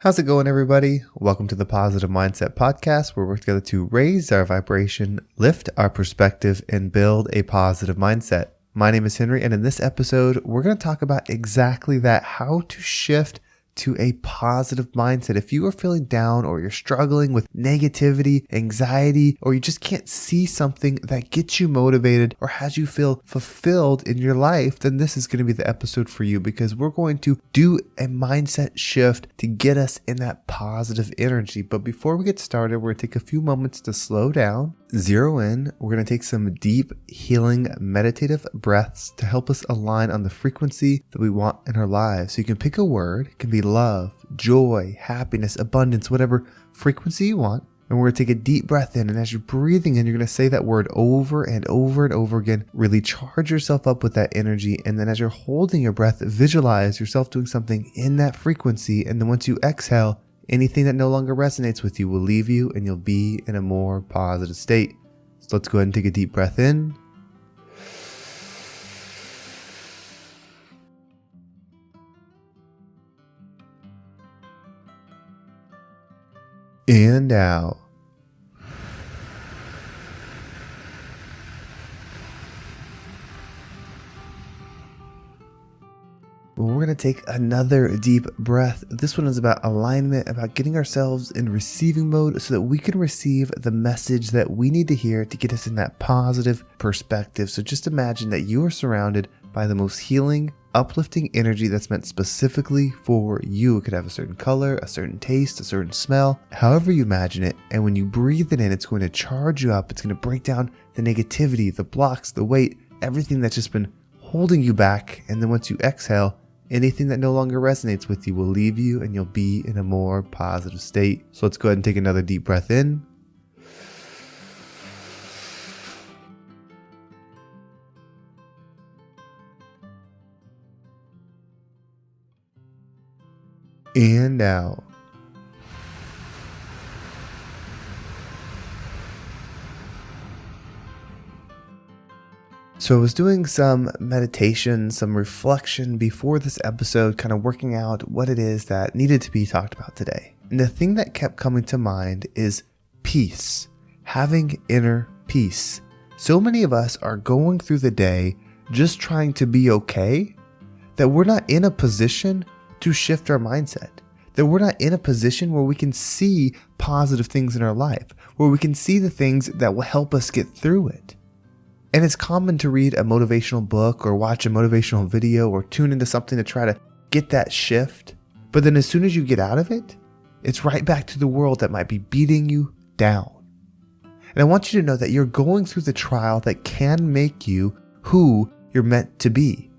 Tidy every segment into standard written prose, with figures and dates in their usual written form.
How's it going, everybody? Welcome to the Positive Mindset Podcast, where we work together to raise our vibration, lift our perspective, and build a positive mindset. My name is Henry, and in this episode, we're going to talk about exactly that, how to shift to a positive mindset. If you are feeling down or you're struggling with negativity, anxiety, or you just can't see something that gets you motivated or has you feel fulfilled in your life, then this is going to be the episode for you, because we're going to do a mindset shift to get us in that positive energy. But before we get started, we're going to take a few moments to slow down, zero in. We're going to take some deep, healing, meditative breaths to help us align on the frequency that we want in our lives. So you can pick a word. It can be love, joy, happiness, abundance, whatever frequency you want. And we're going to take a deep breath in. And as you're breathing in, you're going to say that word over and over and over again. Really charge yourself up with that energy. And then as you're holding your breath, visualize yourself doing something in that frequency. And then once you exhale, anything that no longer resonates with you will leave you and you'll be in a more positive state. So let's go ahead and take a deep breath in. And out. We're going to take another deep breath. This one is about alignment, about getting ourselves in receiving mode so that we can receive the message that we need to hear to get us in that positive perspective. So just imagine that you are surrounded by the most healing, uplifting energy that's meant specifically for you. It could have a certain color, a certain taste, a certain smell, however you imagine it. And when you breathe it in, it's going to charge you up. It's going to break down the negativity, the blocks, the weight, everything that's just been holding you back. And then once you exhale, anything that no longer resonates with you will leave you and you'll be in a more positive state. So let's go ahead and take another deep breath in. And out. So I was doing some meditation, some reflection before this episode, kind of working out what it is that needed to be talked about today. And the thing that kept coming to mind is peace, having inner peace. So many of us are going through the day just trying to be okay, that we're not in a position to shift our mindset, that we're not in a position where we can see positive things in our life, where we can see the things that will help us get through it. And it's common to read a motivational book or watch a motivational video or tune into something to try to get that shift. But then as soon as you get out of it, it's right back to the world that might be beating you down. And I want you to know that you're going through the trial that can make you who you're meant to be.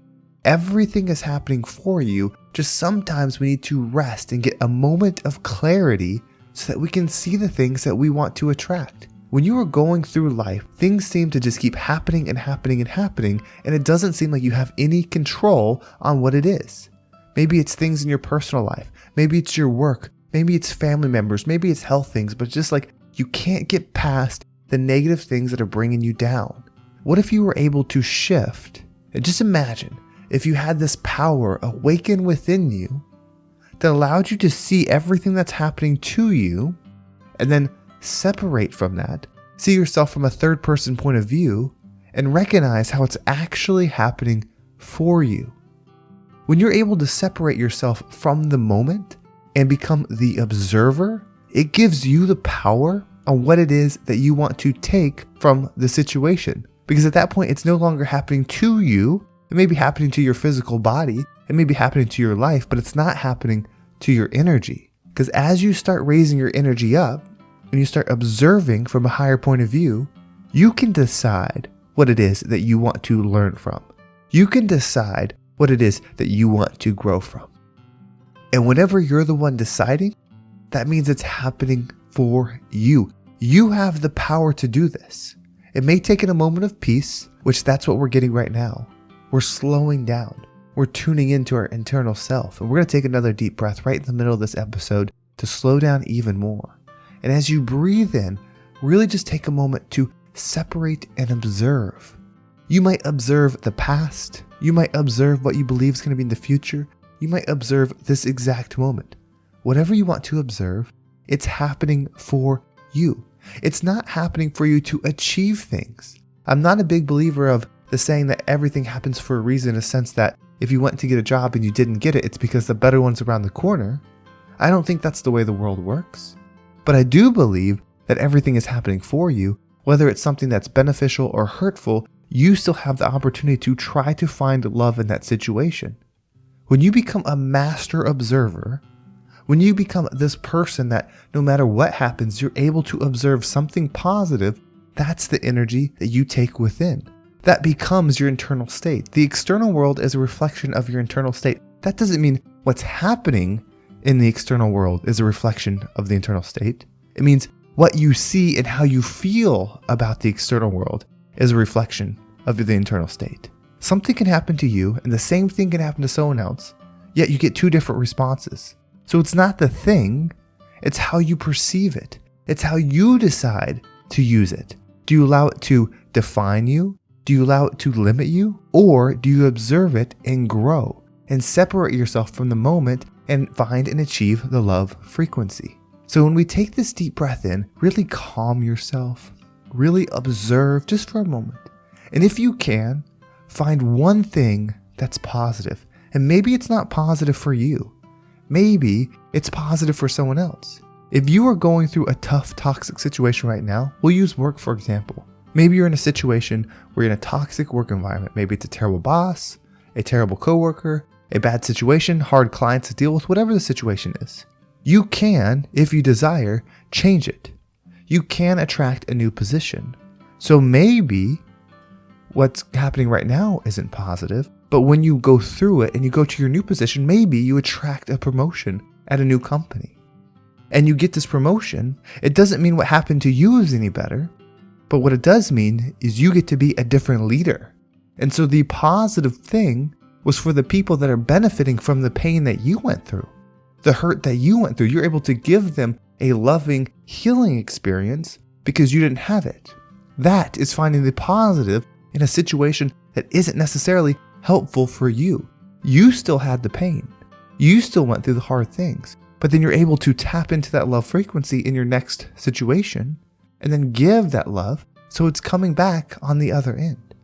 Everything is happening for you. Just sometimes we need to rest and get a moment of clarity so that we can see the things that we want to attract. When you are going through life, things seem to just keep happening and happening and happening, and it doesn't seem like you have any control on what it is. Maybe it's things in your personal life. Maybe it's your work. Maybe it's family members. Maybe it's health things, but it's just like you can't get past the negative things that are bringing you down. What if you were able to shift? And just imagine if you had this power awaken within you that allowed you to see everything that's happening to you and then separate from that, see yourself from a third person point of view, and recognize how it's actually happening for you. When you're able to separate yourself from the moment and become the observer, it gives you the power on what it is that you want to take from the situation. Because at that point, it's no longer happening to you. It may be happening to your physical body. It may be happening to your life, but it's not happening to your energy. Because as you start raising your energy up, and you start observing from a higher point of view, you can decide what it is that you want to learn from. You can decide what it is that you want to grow from. And whenever you're the one deciding, that means it's happening for you. You have the power to do this. It may take in a moment of peace, which that's what we're getting right now. We're slowing down. We're tuning into our internal self. And we're going to take another deep breath right in the middle of this episode to slow down even more. And as you breathe in, really just take a moment to separate and observe. You might observe the past. You might observe what you believe is going to be in the future. You might observe this exact moment. whatever you want to observe, it's happening for you. It's not happening for you to achieve things. I'm not a big believer of the saying that everything happens for a reason, in a sense that if you went to get a job and you didn't get it, it's because the better one's around the corner. I don't think that's the way the world works. But I do believe that everything is happening for you. Whether it's something that's beneficial or hurtful, you still have the opportunity to try to find love in that situation. When you become a master observer, when you become this person that no matter what happens, you're able to observe something positive, that's the energy that you take within. That becomes your internal state. The external world is a reflection of your internal state. That doesn't mean what's happening in the external world is a reflection of the internal state. It means what you see and how you feel about the external world is a reflection of the internal state. Something can happen to you and the same thing can happen to someone else, yet you get two different responses. So it's not the thing, it's how you perceive it. It's how you decide to use it. Do you allow it to define you? Do you allow it to limit you? Or do you observe it and grow and separate yourself from the moment and find and achieve the love frequency? So when we take this deep breath in, really calm yourself, really observe just for a moment. And if you can, find one thing that's positive. And maybe it's not positive for you. Maybe it's positive for someone else. If you are going through a tough, toxic situation right now, we'll use work for example. Maybe you're in a situation where you're in a toxic work environment. Maybe it's a terrible boss, a terrible coworker, a bad situation, hard clients to deal with, whatever the situation is. You can, if you desire, change it. You can attract a new position. So maybe what's happening right now isn't positive, but when you go through it and you go to your new position, maybe you attract a promotion at a new company. And you get this promotion. It doesn't mean what happened to you is any better, but what it does mean is you get to be a different leader. And so the positive thing was for the people that are benefiting from the pain that you went through, the hurt that you went through. You're able to give them a loving, healing experience because you didn't have it. That is finding the positive in a situation that isn't necessarily helpful for you. You still had the pain. You still went through the hard things, but then you're able to tap into that love frequency in your next situation and then give that love so it's coming back on the other end.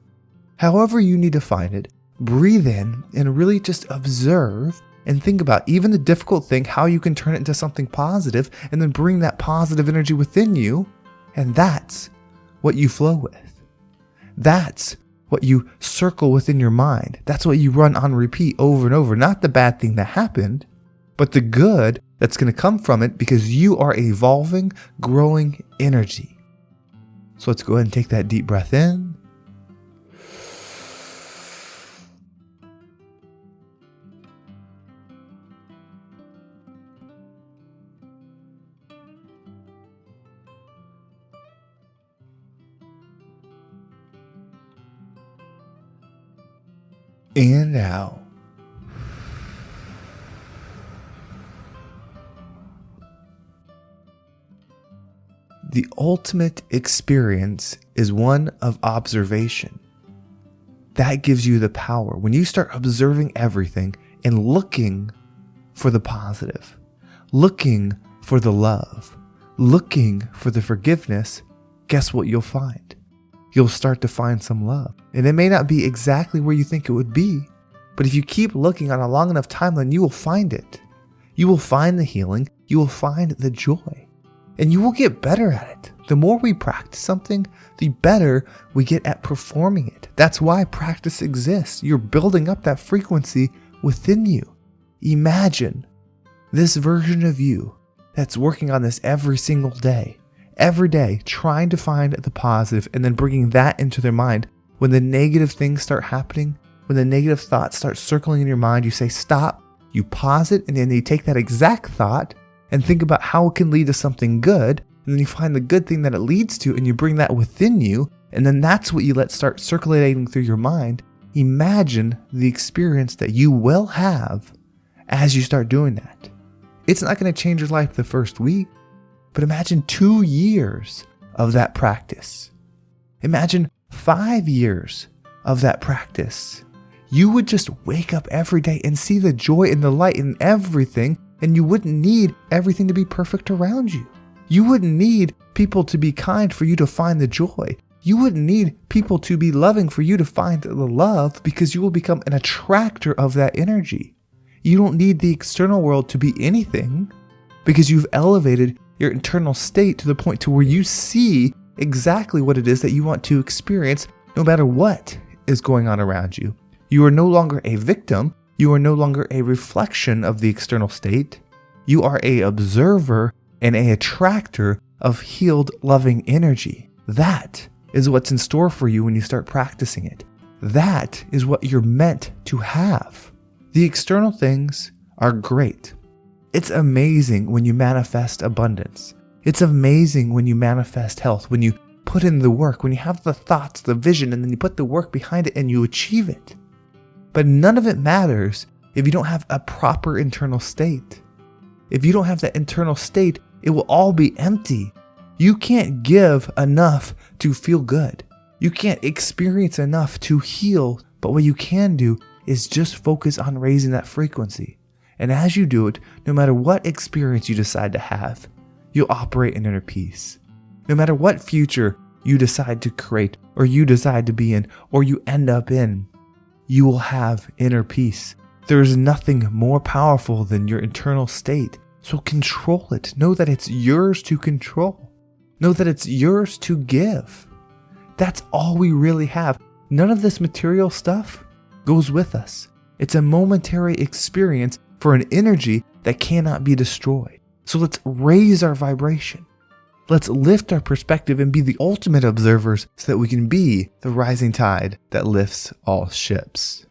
However you need to find it, breathe in and really just observe and think about even the difficult thing, how you can turn it into something positive and then bring that positive energy within you. And that's what you flow with. That's what you circle within your mind. That's what you run on repeat over and over. Not the bad thing that happened, but the good that's going to come from it because you are evolving, growing energy. So let's go ahead and take that deep breath in. And out. The ultimate experience is one of observation. That gives you the power. When you start observing everything and looking for the positive, looking for the love, looking for the forgiveness, guess what you'll find? You'll start to find some love. And it may not be exactly where you think it would be, but if you keep looking on a long enough timeline, you will find it. You will find the healing. You will find the joy. And you will get better at it. The more we practice something, the better we get at performing it. That's why practice exists. You're building up that frequency within you. Imagine this version of you that's working on this every single day. Every day, trying to find the positive and then bringing that into their mind. When the negative things start happening, when the negative thoughts start circling in your mind, you say stop, you pause it, and then you take that exact thought and think about how it can lead to something good. And then you find the good thing that it leads to and you bring that within you. And then that's what you let start circulating through your mind. Imagine the experience that you will have as you start doing that. It's not going to change your life the first week. But imagine 2 years of that practice. Imagine 5 years of that practice. You would just wake up every day and see the joy and the light in everything and you wouldn't need everything to be perfect around you. You wouldn't need people to be kind for you to find the joy. You wouldn't need people to be loving for you to find the love, because you will become an attractor of that energy. You don't need the external world to be anything, because you've elevated your internal state to the point to where you see exactly what it is that you want to experience no matter what is going on around you. You are no longer a victim. You are no longer a reflection of the external state. You are an observer and an attractor of healed, loving energy. That is what's in store for you when you start practicing it. That is what you're meant to have. The external things are great. It's amazing when you manifest abundance. It's amazing when you manifest health, when you put in the work, when you have the thoughts, the vision, and then you put the work behind it and you achieve it. But none of it matters if you don't have a proper internal state. If you don't have that internal state, it will all be empty. You can't give enough to feel good. You can't experience enough to heal. But what you can do is just focus on raising that frequency. And as you do it, no matter what experience you decide to have, you'll operate in inner peace. No matter what future you decide to create, or you decide to be in, or you end up in, you will have inner peace. There is nothing more powerful than your internal state. So control it. Know that it's yours to control. Know that it's yours to give. That's all we really have. None of this material stuff goes with us. It's a momentary experience for an energy that cannot be destroyed. So let's raise our vibration. Let's lift our perspective and be the ultimate observers so that we can be the rising tide that lifts all ships.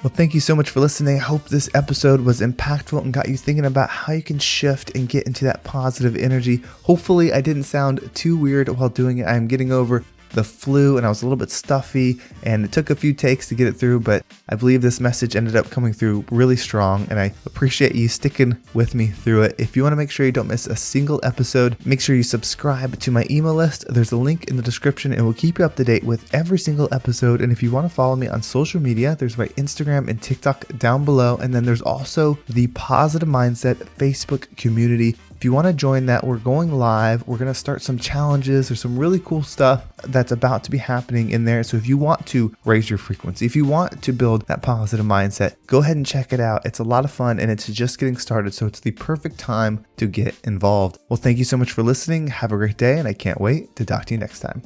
Well, thank you so much for listening. I hope this episode was impactful and got you thinking about how you can shift and get into that positive energy. Hopefully, I didn't sound too weird while doing it. I'm getting over the flu and I was a little bit stuffy and it took a few takes to get it through, but I believe this message ended up coming through really strong and I appreciate you sticking with me through it. If you want to make sure you don't miss a single episode, make sure you subscribe to my email list. There's a link in the description and we'll keep you up to date with every single episode. And if you want to follow me on social media, there's my Instagram and TikTok down below. And then there's also the Positive Mindset Facebook community. If you want to join that, we're going live. We're going to start some challenges. There's some really cool stuff that's about to be happening in there. So if you want to raise your frequency, if you want to build that positive mindset, go ahead and check it out. It's a lot of fun and it's just getting started. So it's the perfect time to get involved. Well, thank you so much for listening. Have a great day and I can't wait to talk to you next time.